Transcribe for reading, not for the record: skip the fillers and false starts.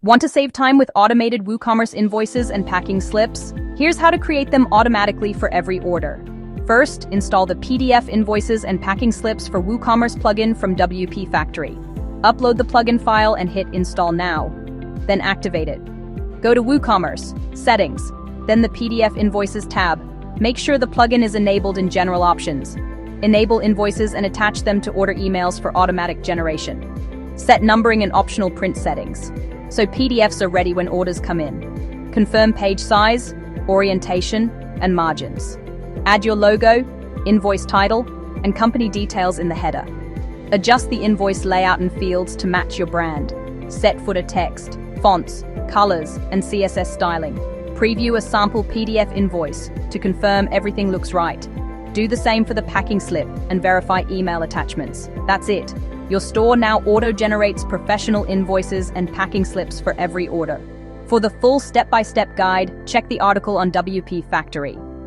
Want to save time with automated WooCommerce invoices and packing slips? Here's how to create them automatically for every order. First, install the PDF Invoices and Packing Slips for WooCommerce plugin from WPFactory. Upload the plugin file and hit Install Now. Then activate it. Go to WooCommerce, Settings, then the PDF Invoices tab. Make sure the plugin is enabled in General Options. Enable invoices and attach them to order emails for automatic generation. Set numbering and optional print settings, so PDFs are ready when orders come in. Confirm page size, orientation, and margins. Add your logo, invoice title, and company details in the header. Adjust the invoice layout and fields to match your brand. Set footer text, fonts, colors, and CSS styling. Preview a sample PDF invoice to confirm everything looks right. Do the same for the packing slip and verify email attachments. That's it. Your store now auto-generates professional invoices and packing slips for every order. For the full step-by-step guide, check the article on WPFactory.